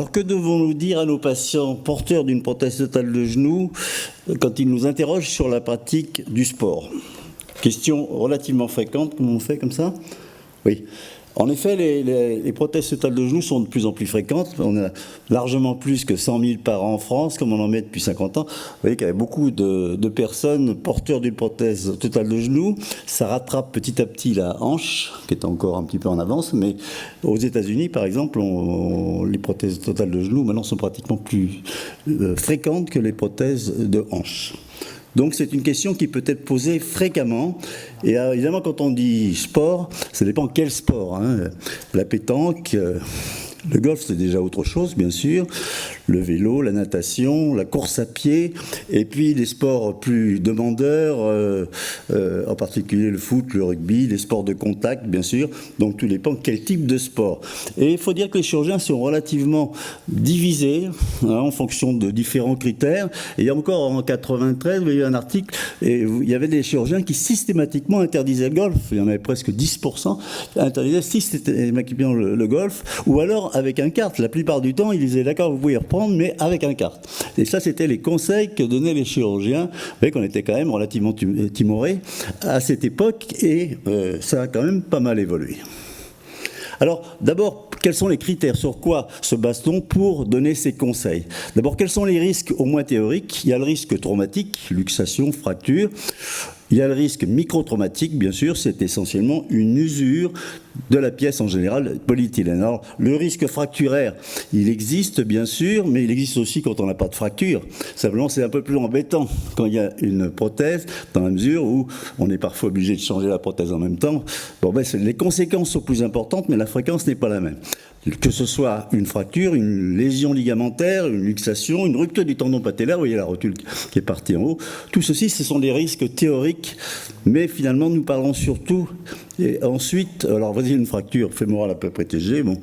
Alors, que devons-nous dire à nos patients porteurs d'une prothèse totale de genou quand ils nous interrogent sur la pratique du sport? Question relativement fréquente, comme on fait comme ça? Oui. En effet, les prothèses totales de genoux sont de plus en plus fréquentes. On a largement plus que 100 000 par an en France, comme on en met depuis 50 ans. Vous voyez qu'il y a beaucoup de personnes porteurs d'une prothèse totale de genoux. Ça rattrape petit à petit la hanche, qui est encore un petit peu en avance. Mais aux États-Unis, par exemple, les prothèses totales de genoux maintenant sont pratiquement plus fréquentes que les prothèses de hanche. Donc c'est une question qui peut être posée fréquemment. Et évidemment, quand on dit sport, ça dépend quel sport, hein. La pétanque, le golf, c'est déjà autre chose, bien sûr. Le vélo, la natation, la course à pied, et puis les sports plus demandeurs, en particulier le foot, le rugby, les sports de contact, bien sûr. Donc tout dépend quel type de sport. Et il faut dire que les chirurgiens sont relativement divisés, hein, en fonction de différents critères. Et il y a encore en 93, il y a eu un article, et il y avait des chirurgiens qui systématiquement interdisaient le golf. Il y en avait presque 10% qui interdisaient systématiquement le golf, ou alors avec un kart. La plupart du temps, ils disaient d'accord, vous pouvez y reprendre, mais avec un kart. Et ça, c'était les conseils que donnaient les chirurgiens. Vous voyez qu'on était quand même relativement timorés à cette époque, et ça a quand même pas mal évolué. Alors, d'abord, quels sont les critères? Sur quoi se base-t-on pour donner ces conseils? D'abord, quels sont les risques au moins théoriques? Il y a le risque traumatique, luxation, fracture. Il y a le risque microtraumatique, bien sûr, c'est essentiellement une usure de la pièce en général, polyéthylène. Alors, le risque fracturaire, il existe, bien sûr, mais il existe aussi quand on n'a pas de fracture. Simplement, c'est un peu plus embêtant quand il y a une prothèse, dans la mesure où on est parfois obligé de changer la prothèse en même temps. Bon, les conséquences sont plus importantes, mais la fréquence n'est pas la même. Que ce soit une fracture, une lésion ligamentaire, une luxation, une rupture du tendon patellaire, vous voyez la rotule qui est partie en haut, tout ceci, ce sont des risques théoriques, mais finalement, nous parlerons surtout, et ensuite, alors voici une fracture fémorale à peu près TG, bon,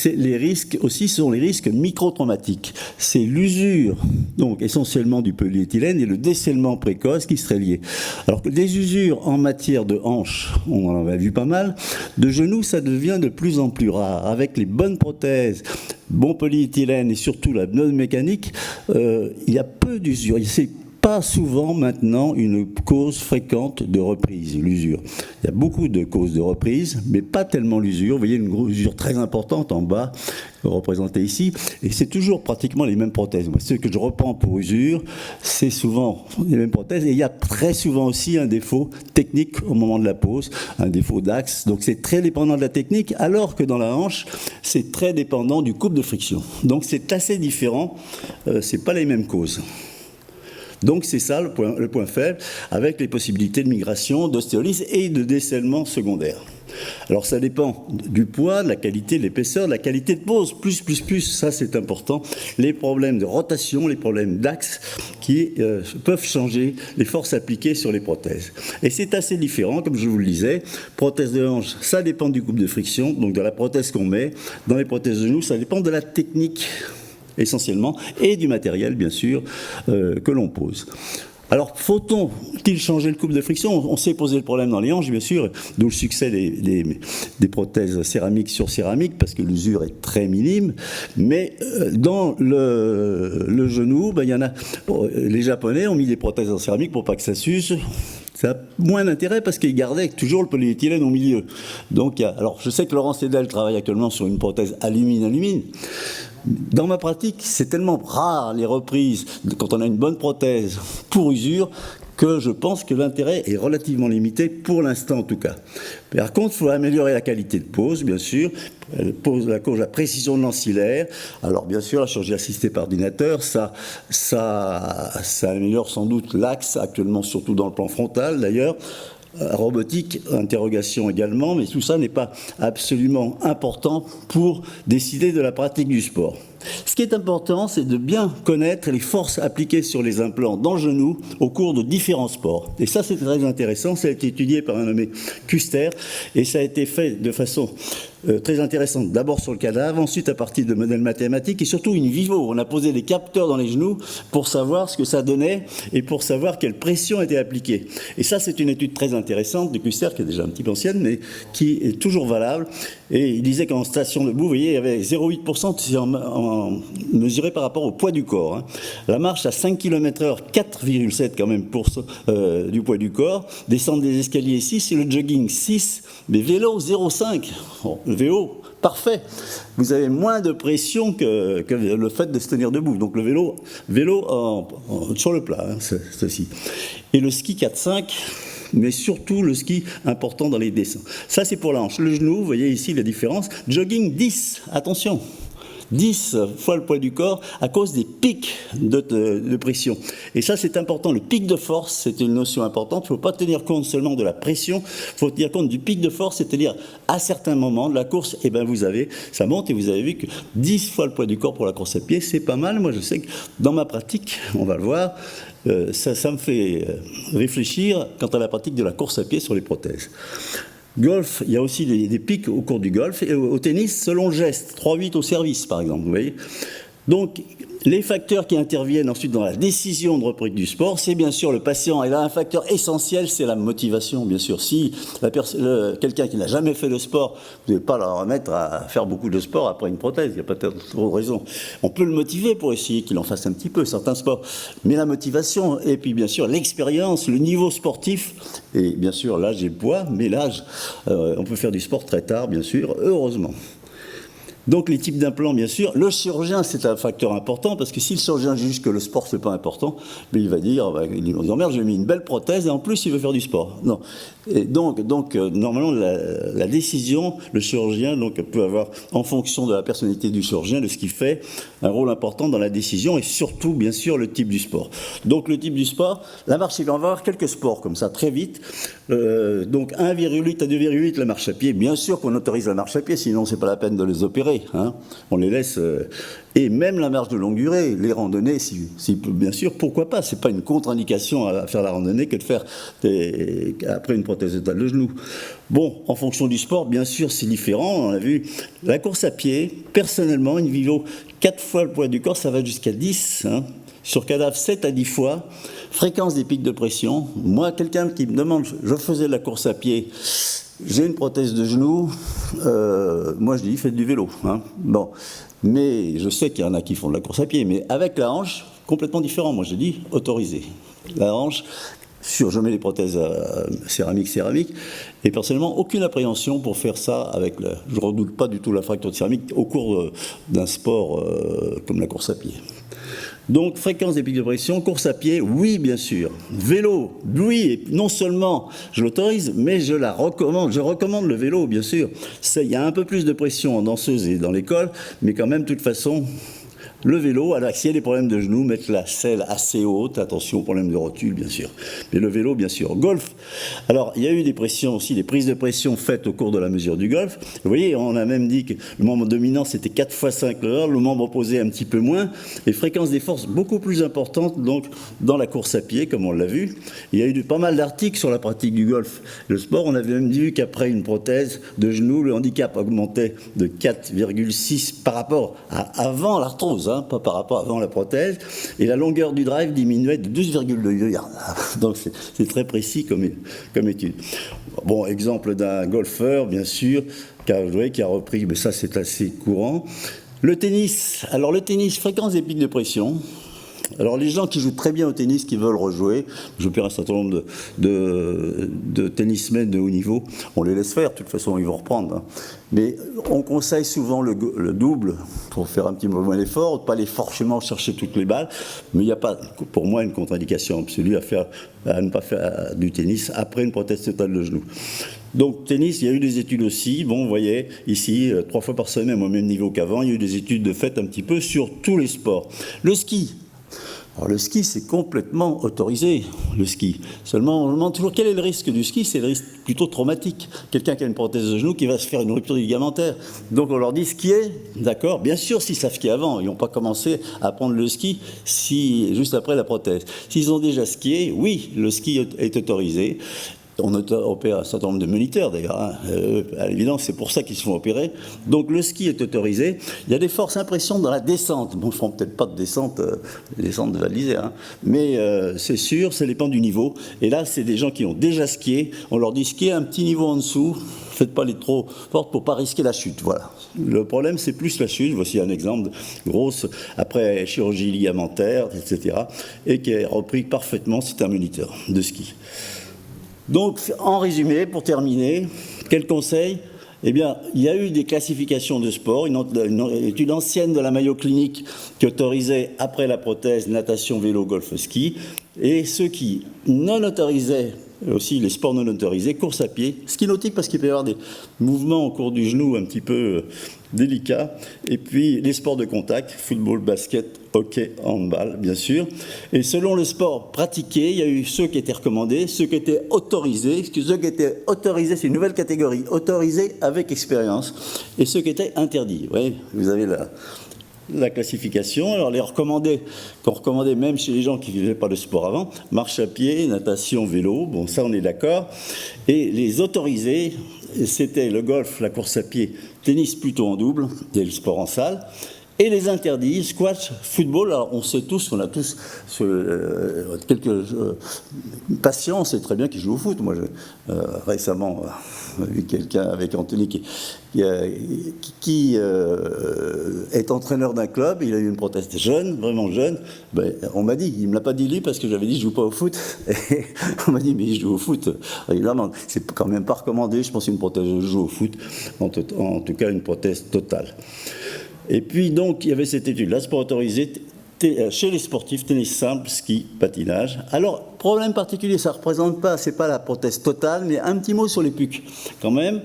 les risques aussi sont les risques microtraumatiques. C'est l'usure, donc essentiellement du polyéthylène, et le décèlement précoce qui seraient liés. Alors que des usures en matière de hanche, on en a vu pas mal, de genoux, ça devient de plus en plus rare. Avec les bonnes prothèses, bon polyéthylène et surtout la pneumomécanique, il y a peu d'usure. C'est pas souvent maintenant une cause fréquente de reprise, l'usure. Il y a beaucoup de causes de reprise, mais pas tellement l'usure. Vous voyez une usure très importante en bas, représentée ici, et c'est toujours pratiquement les mêmes prothèses. Moi, ce que je reprends pour usure, c'est souvent les mêmes prothèses, et il y a très souvent aussi un défaut technique au moment de la pose, un défaut d'axe. Donc c'est très dépendant de la technique, alors que dans la hanche, c'est très dépendant du couple de friction. Donc c'est assez différent, c'est pas les mêmes causes. Donc c'est ça le point faible, avec les possibilités de migration, d'ostéolyse et de décèlement secondaire. Alors ça dépend du poids, de la qualité, de l'épaisseur, de la qualité de pose, plus, ça c'est important. Les problèmes de rotation, les problèmes d'axe qui peuvent changer les forces appliquées sur les prothèses. Et c'est assez différent, comme je vous le disais. Prothèse de hanche, ça dépend du couple de friction, donc de la prothèse qu'on met. Dans les prothèses de genoux, ça dépend de la technique essentiellement, et du matériel, bien sûr, que l'on pose. Alors, faut-il changer le couple de friction? On s'est posé le problème dans les hanches, bien sûr, d'où le succès des prothèses céramiques sur céramique, parce que l'usure est très minime. Mais dans le genou, il y en a. Les Japonais ont mis des prothèses en céramique pour pas que ça s'use. Ça a moins d'intérêt parce qu'ils gardaient toujours le polyéthylène au milieu. Donc, alors, je sais que Laurent Sédel travaille actuellement sur une prothèse alumine. Dans ma pratique, c'est tellement rare les reprises quand on a une bonne prothèse pour usure que je pense que l'intérêt est relativement limité, pour l'instant en tout cas. Par contre, il faut améliorer la qualité de pose, bien sûr, la précision de l'ancillaire. Alors bien sûr, la chirurgie assistée par ordinateur, ça améliore sans doute l'axe, actuellement surtout dans le plan frontal d'ailleurs. Robotique, interrogation également, mais tout ça n'est pas absolument important pour décider de la pratique du sport. Ce qui est important, c'est de bien connaître les forces appliquées sur les implants dans le genou au cours de différents sports. Et ça, c'est très intéressant. Ça a été étudié par un nommé Kuster, et ça a été fait de façon très intéressante. D'abord sur le cadavre, ensuite à partir de modèles mathématiques, et surtout in vivo. On a posé des capteurs dans les genoux pour savoir ce que ça donnait et pour savoir quelle pression était appliquée. Et ça, c'est une étude très intéressante de Kuster, qui est déjà un petit peu ancienne, mais qui est toujours valable. Et il disait qu'en station debout, vous voyez, il y avait 0,8% mesuré par rapport au poids du corps. Hein. La marche à 5 km/h, 4,7 quand même du poids du corps. Descendre des escaliers 6 et le jogging 6. Mais vélo 0,5. Bon, le vélo, parfait. Vous avez moins de pression que le fait de se tenir debout. Donc le vélo sur le plat, hein, ceci. Et le ski 4,5. Mais surtout le ski important dans les dessins. Ça, c'est pour la hanche. Le genou, vous voyez ici la différence. Jogging 10, attention, 10 fois le poids du corps à cause des pics de pression. Et ça, c'est important. Le pic de force, c'est une notion importante. Il ne faut pas tenir compte seulement de la pression, il faut tenir compte du pic de force, c'est-à-dire à certains moments de la course, eh ben ça monte et vous avez vu que 10 fois le poids du corps pour la course à pied, c'est pas mal. Moi, je sais que dans ma pratique, on va le voir, ça me fait réfléchir quant à la pratique de la course à pied sur les prothèses. Golf, il y a aussi des pics au cours du golf, et au tennis, selon le geste, 3-8 au service par exemple, vous voyez. Donc, les facteurs qui interviennent ensuite dans la décision de reprise du sport, c'est bien sûr le patient. Et là, un facteur essentiel, c'est la motivation, bien sûr. Si quelqu'un qui n'a jamais fait de sport, vous ne devez pas le remettre à faire beaucoup de sport après une prothèse, il n'y a pas trop de raison. On peut le motiver pour essayer qu'il en fasse un petit peu, certains sports. Mais la motivation, et puis bien sûr l'expérience, le niveau sportif, et bien sûr l'âge et le poids, mais l'âge, on peut faire du sport très tard, bien sûr, heureusement. Donc les types d'implants, bien sûr. Le chirurgien, c'est un facteur important, parce que si le chirurgien juge que le sport, c'est pas important, mais il va dire, il va dire, merde, j'ai mis une belle prothèse, et en plus, il veut faire du sport. Non. Et donc normalement, la décision, le chirurgien peut avoir, en fonction de la personnalité du chirurgien, de ce qu'il fait, un rôle important dans la décision, et surtout, bien sûr, le type du sport. Donc le type du sport, la marche, il va y avoir quelques sports, comme ça, très vite. Donc 1,8 à 2,8 la marche à pied. Bien sûr qu'on autorise la marche à pied, sinon c'est pas la peine de les opérer. Hein. On les laisse. Et même la marche de longue durée, les randonnées, bien sûr, pourquoi pas. C'est pas une contre-indication à faire la randonnée que de faire après une prothèse totale de genou. Bon, en fonction du sport, bien sûr, c'est différent. On a vu la course à pied. Personnellement, une vélo 4 fois le poids du corps, ça va jusqu'à 10. Hein. Sur cadavre, 7 à 10 fois. Fréquence des pics de pression. Moi, quelqu'un qui me demande, je faisais de la course à pied, j'ai une prothèse de genou, moi je dis, faites du vélo. Hein. Bon. Mais je sais qu'il y en a qui font de la course à pied, mais avec la hanche, complètement différent. Moi je dis, autorisé. La hanche, je mets les prothèses céramique, et personnellement, aucune appréhension pour faire ça je ne redoute pas du tout la fracture de céramique au cours d'un sport comme la course à pied. Donc, fréquence des pics de pression, course à pied, oui, bien sûr. Vélo, oui, et non seulement je l'autorise, mais je la recommande. Je recommande le vélo, bien sûr. Il y a un peu plus de pression en danseuse et dans l'école, mais quand même, de toute façon, le vélo, alors s'il y a des problèmes de genoux, mettre la selle assez haute, attention aux problèmes de rotule, bien sûr. Mais le vélo, bien sûr. Golf, alors il y a eu des pressions aussi, des prises de pression faites au cours de la mesure du golf. Vous voyez, on a même dit que le membre dominant, c'était 4 fois 5 l'heure, le membre opposé un petit peu moins, et fréquence des forces beaucoup plus importante, donc, dans la course à pied, comme on l'a vu. Il y a eu pas mal d'articles sur la pratique du golf. Le sport, on avait même vu qu'après une prothèse de genou, le handicap augmentait de 4,6 par rapport à avant l'arthrose, hein, pas par rapport avant la prothèse, et la longueur du drive diminuait de 12,2 yards. Donc c'est très précis comme étude. Bon, exemple d'un golfeur, bien sûr, qui a repris, mais ça c'est assez courant. Le tennis, alors le tennis, fréquence des pics de pression. Alors les gens qui jouent très bien au tennis, qui veulent rejouer, je perds un certain nombre de tennismen de haut niveau, on les laisse faire, de toute façon ils vont reprendre. Hein. Mais on conseille souvent le double pour faire un petit mouvement d'effort, pas aller forcément chercher toutes les balles, mais il n'y a pas pour moi une contre-indication absolue à ne pas faire du tennis après une prothèse totale de genou. Donc tennis, il y a eu des études aussi, bon vous voyez ici 3 fois par semaine au même niveau qu'avant, il y a eu des études de fait un petit peu sur tous les sports. Le ski. Alors le ski, c'est complètement autorisé, le ski. Seulement, on demande toujours quel est le risque du ski. C'est le risque plutôt traumatique. Quelqu'un qui a une prothèse de genou qui va se faire une rupture ligamentaire. Donc on leur dit skier, d'accord. Bien sûr, s'ils savent skier avant, ils n'ont pas commencé à apprendre le ski juste après la prothèse. S'ils ont déjà skié, oui, le ski est autorisé. On opère un certain nombre de moniteurs d'ailleurs, hein. À l'évidence, c'est pour ça qu'ils se font opérer. Donc le ski est autorisé. Il y a des fortes impressions dans la descente. Bon, ils ne feront peut-être pas de descente, de Val d'Isère, hein. Mais c'est sûr, ça dépend du niveau. Et là, c'est des gens qui ont déjà skié. On leur dit skier un petit niveau en dessous. Faites pas les trop fortes pour pas risquer la chute. Voilà. Le problème, c'est plus la chute. Voici un exemple grosse après chirurgie ligamentaire, etc. Et qui est repris parfaitement. C'est un moniteur de ski. Donc, en résumé, pour terminer, quel conseil ? Eh bien, il y a eu des classifications de sport, une étude ancienne de la Mayo Clinic qui autorisait, après la prothèse, natation, vélo, golf, ski, et ceux qui non autorisaient, aussi les sports non autorisés, course à pied, ski nautique parce qu'il peut y avoir des mouvements au cours du genou un petit peu délicats, et puis les sports de contact, football, basket, hockey, handball, bien sûr. Et selon le sport pratiqué, il y a eu ceux qui étaient recommandés, ceux qui étaient autorisés. Ceux qui étaient autorisés, c'est une nouvelle catégorie, autorisés avec expérience, et ceux qui étaient interdits. Oui, vous avez la classification. Alors les recommandés, qu'on recommandait même chez les gens qui ne faisaient pas de sport avant, marche à pied, natation, vélo, bon ça on est d'accord. Et les autorisés, c'était le golf, la course à pied, tennis plutôt en double, et le sport en salle. Et les interdits, squash, football, alors on sait tous, on a tous quelques patients, on sait très bien qu'ils jouent au foot. Moi, récemment, j'ai vu quelqu'un avec Anthony qui est entraîneur d'un club, il a eu une prothèse jeune, vraiment jeune. Ben, on m'a dit, il ne me l'a pas dit lui parce que j'avais dit je ne joue pas au foot. Et on m'a dit mais il joue au foot régulièrement. C'est quand même pas recommandé, je pense, une prothèse de joue au foot, en tout cas une prothèse totale. Et puis donc il y avait cette étude, là sport autorisé chez les sportifs, tennis simple, ski, patinage. Alors problème particulier, ça représente pas, c'est pas la prothèse totale, mais un petit mot sur les PUC quand même.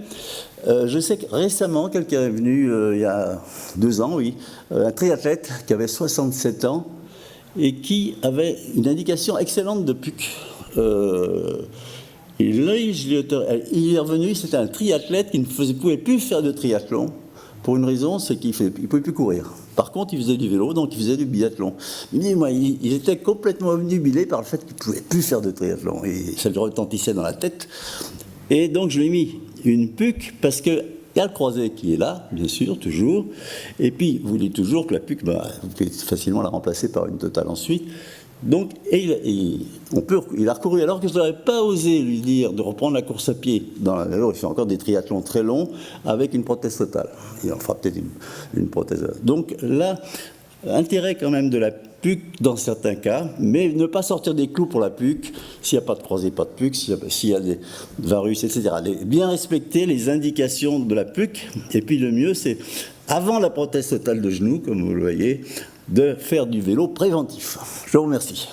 Je sais que récemment quelqu'un est venu il y a 2 ans, oui, un triathlète qui avait 67 ans et qui avait une indication excellente de PUC. Il est revenu, c'était un triathlète qui ne pouvait plus faire de triathlon. Pour une raison, c'est qu'il ne pouvait plus courir. Par contre, il faisait du vélo, donc il faisait du biathlon. Il était complètement obnubilé par le fait qu'il ne pouvait plus faire de triathlon. Et ça lui retentissait dans la tête. Et donc, je lui ai mis une PUC parce qu'il y a le croisé qui est là, bien sûr, toujours. Et puis, vous dites toujours que la PUC, vous pouvez facilement la remplacer par une totale ensuite. Donc, il a recouru, alors que je n'aurais pas osé lui dire de reprendre la course à pied. Alors, il fait encore des triathlons très longs avec une prothèse totale. Il en fera peut-être une prothèse. Donc là, intérêt quand même de la PUC dans certains cas, mais ne pas sortir des clous pour la PUC, s'il n'y a pas de croisé, pas de PUC, s'il y a des varus, etc. Bien respecter les indications de la PUC, et puis le mieux, c'est, avant la prothèse totale de genou, comme vous le voyez, de faire du vélo préventif. Je vous remercie.